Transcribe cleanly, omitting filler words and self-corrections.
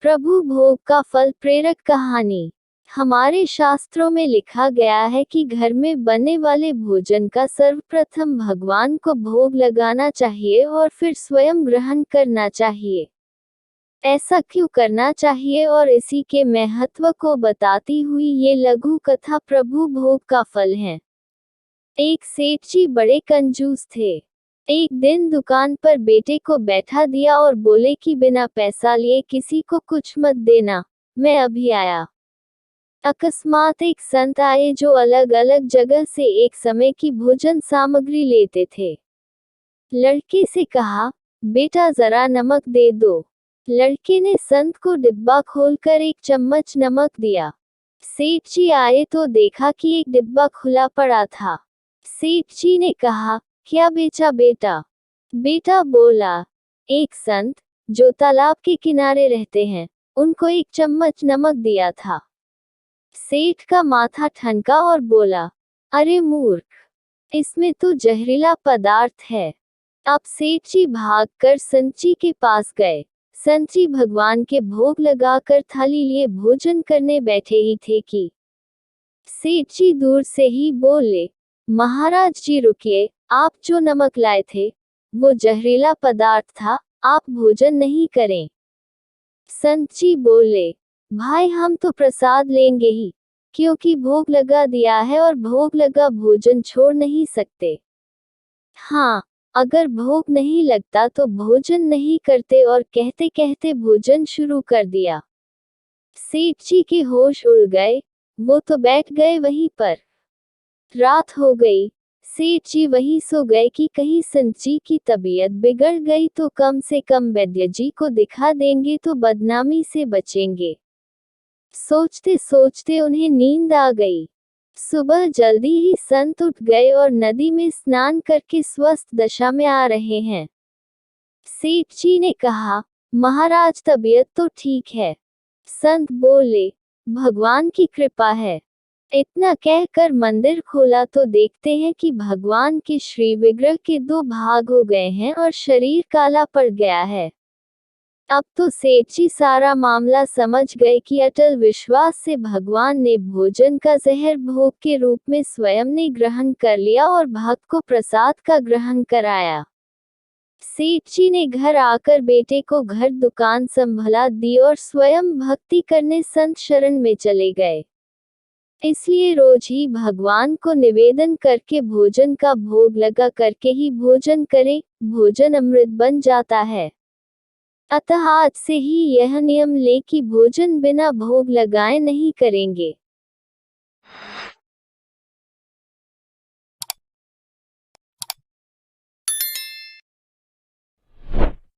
प्रभु भोग का फल प्रेरक कहानी। हमारे शास्त्रों में लिखा गया है कि घर में बनने वाले भोजन का सर्वप्रथम भगवान को भोग लगाना चाहिए और फिर स्वयं ग्रहण करना चाहिए। ऐसा क्यों करना चाहिए और इसी के महत्व को बताती हुई ये लघु कथा प्रभु भोग का फल है। एक सेठ जी बड़े कंजूस थे। एक दिन दुकान पर बेटे को बैठा दिया और बोले कि बिना पैसा लिए किसी को कुछ मत देना, मैं अभी आया। अकस्मात एक संत आए जो अलग अलग जगह से एक समय की भोजन सामग्री लेते थे। लड़के से कहा, बेटा जरा नमक दे दो। लड़के ने संत को डिब्बा खोलकर एक चम्मच नमक दिया। सेठ जी आए तो देखा कि एक डिब्बा खुला पड़ा था। सेठ जी ने कहा, क्या बेचा बेटा? बेटा बोला, एक संत जो तालाब के किनारे रहते हैं, उनको एक चम्मच नमक दिया था। सेठ का माथा ठनका और बोला, अरे मूर्ख, इसमें तो जहरीला पदार्थ है। अब सेठ जी भागकर संत जी के पास गए। संत जी भगवान के भोग लगाकर थाली लिए भोजन करने बैठे ही थे कि सेठ जी दूर से ही बोले, महाराज जी रुकिए, आप जो नमक लाए थे वो जहरीला पदार्थ था, आप भोजन नहीं करें। संत जी बोले, भाई हम तो प्रसाद लेंगे ही, क्योंकि भोग लगा दिया है और भोग लगा भोजन छोड़ नहीं सकते। हाँ, अगर भोग नहीं लगता तो भोजन नहीं करते, और कहते कहते भोजन शुरू कर दिया। सेठ जी के होश उड़ गए, वो तो बैठ गए वहीं पर। रात हो गई। सेठ जी वहीं सो गए कि कहीं संत जी की तबीयत बिगड़ गई तो कम से कम वैद्य जी को दिखा देंगे तो बदनामी से बचेंगे। सोचते सोचते उन्हें नींद आ गई। सुबह जल्दी ही संत उठ गए और नदी में स्नान करके स्वस्थ दशा में आ रहे हैं। सेठ जी ने कहा, महाराज तबीयत तो ठीक है। संत बोले, भगवान की कृपा है। इतना कहकर मंदिर खोला तो देखते हैं कि भगवान के श्री विग्रह के दो भाग हो गए हैं और शरीर काला पड़ गया है। अब तो सेठ जी सारा मामला समझ गए कि अटल विश्वास से भगवान ने भोजन का जहर भोग के रूप में स्वयं ने ग्रहण कर लिया और भक्त को प्रसाद का ग्रहण कराया। सेठ जी ने घर आकर बेटे को घर दुकान संभला दी और स्वयं भक्ति करने संत शरण में चले गए। इसलिए रोज ही भगवान को निवेदन करके भोजन का भोग लगा करके ही भोजन करें, भोजन अमृत बन जाता है। अतः आज से ही यह नियम ले कि भोजन बिना भोग लगाए नहीं करेंगे।